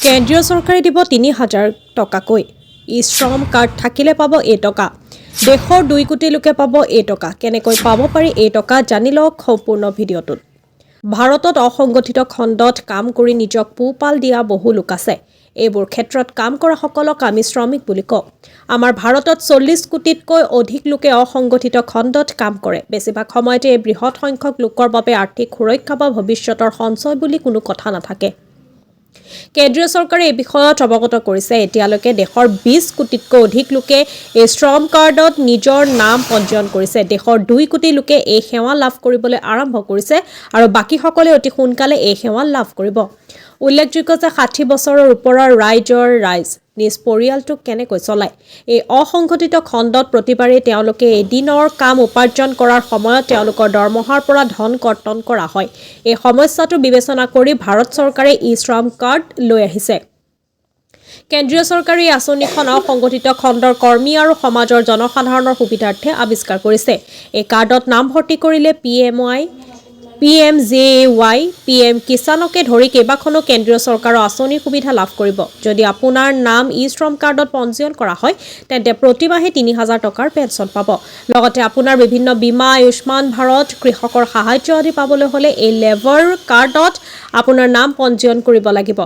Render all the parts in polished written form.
কেন্দ্ৰীয় চৰকাৰে দিব ৩,০০০ টকাকৈ ই শ্ৰম কাৰ্ড থাকিলে পাব এই টকা দেশৰ ২ কোটি লোকে পাব এই টকা কেনেকৈ পাব পাৰি এই টকা জানি লওক সম্পূৰ্ণ ভিডিঅ'টোত ভাৰতত অসংগঠিত খণ্ডত কাম কৰি নিজক পোহপাল দিয়া বহু লোক আছে এইবোৰ ক্ষেত্ৰত কাম কৰা সকলক আমি শ্ৰমিক বুলি কওঁ আমাৰ ভাৰতত ৪০ কোটিতকৈ অধিক লোকে অসংগঠিত খণ্ডত কাম কৰে বেছিভাগ সময়তে এই বৃহৎ সংখ্যক লোকৰ বাবে আৰ্থিক সুৰক্ষা বা ভৱিষ্যতৰ সঞ্চয় বুলি কোনো কথা নাথাকে কেন্দ্ৰীয় চৰকাৰে এই বিষয়ত অৱগত কৰিছে এতিয়ালৈকে দেশৰ ২০ কোটিতকৈ অধিক লোকে এই শ্ৰম কাৰ্ডত নিজৰ নাম পঞ্জীয়ন কৰিছে দেশৰ ২ কোটি লোকে এই সেৱা লাভ কৰিবলৈ আৰম্ভ কৰিছে আৰু বাকীসকলে অতি সোনকালে এই সেৱা লাভ কৰিব উল্লেখযোগ্য যে ৬০ বছৰৰ ওপৰৰ ৰাইজ নিজ পৰিয়ালটোক কেনেকৈ চলায় এই অসংগঠিত খণ্ডত প্ৰতিবাৰেই তেওঁলোকে এদিনৰ কাম উপাৰ্জন কৰাৰ সময়ত তেওঁলোকৰ দৰমহাৰ পৰা ধন কৰ্তন কৰা হয় এই সমস্যাটো বিবেচনা কৰি ভাৰত চৰকাৰে ই শ্ৰম কাৰ্ড লৈ আহিছে কেন্দ্ৰীয় চৰকাৰে এই আঁচনিখন অসংগঠিত খণ্ডৰ কৰ্মী আৰু সমাজৰ জনসাধাৰণৰ সুবিধাৰ্থে আৱিষ্কাৰ কৰিছে এই কাৰ্ডত নাম ভৰ্তি কৰিলে PMJAY, PM কিষাণকে ধৰি কেইবাখনো কেন্দ্ৰীয় চৰকাৰৰ আঁচনিৰ সুবিধা লাভ কৰিব যদি আপোনাৰ নাম ই শ্ৰম কাৰ্ডত পঞ্জীয়ন কৰা হয় তেন্তে প্ৰতিমাহে ৩,০০০ টকাৰ পেঞ্চন পাব লগতে আপোনাৰ বিভিন্ন বীমা আয়ুষ্মান ভাৰত কৃষকৰ সাহায্য আদি পাবলৈ হ'লে এই লেবাৰ কাৰ্ডত আপোনাৰ নাম পঞ্জীয়ন কৰিব লাগিব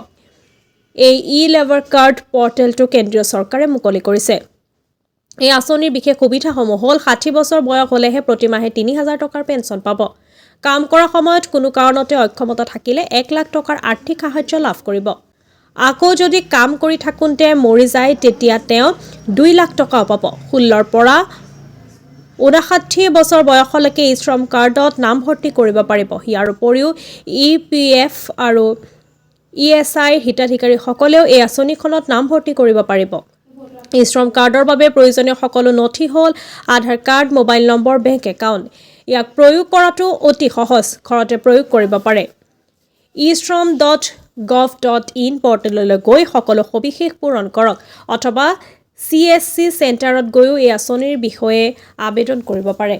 এই লেবাৰ কাৰ্ড পৰ্টেলটো কেন্দ্ৰীয় চৰকাৰে মুকলি কৰিছে এই আঁচনিৰ বিশেষ সুবিধাসমূহ হ'ল ৬০ বছৰ বয়স হ'লেহে প্ৰতিমাহে ৩,০০০ টকাৰ পেঞ্চন পাব কাম কৰাৰ সময়ত কোনো কাৰণতে অক্ষমতা থাকিলে ১ লাখ টকাৰ আৰ্থিক সাহায্য লাভ কৰিব আকৌ যদি কাম কৰি থাকোঁতে মৰি যায় তেতিয়া তেওঁ ২ লাখ টকাও পাব ১৬ৰ পৰা ৫৯ বছৰ বয়সলৈকে এই শ্ৰম কাৰ্ডত নাম ভৰ্তি কৰিব পাৰিব ইয়াৰ উপৰিও EPF আৰু ESI হিতাধিকাৰীসকলেও এই আঁচনিখনত নাম ভৰ্তি কৰিব পাৰিব এই শ্ৰম কাৰ্ডৰ বাবে প্ৰয়োজনীয় সকলো নথি হ'ল Aadhaar card mobile number bank account ইয়াক প্ৰয়োগ কৰাটো অতি সহজ ঘৰতে প্ৰয়োগ কৰিব পাৰে e-shram.gov.in পৰ্টেললৈ গৈ সকলো সবিশেষ পূৰণ কৰক অথবা CSC চেণ্টাৰত গৈও এই আঁচনিৰ বিষয়ে আবেদন কৰিব পাৰে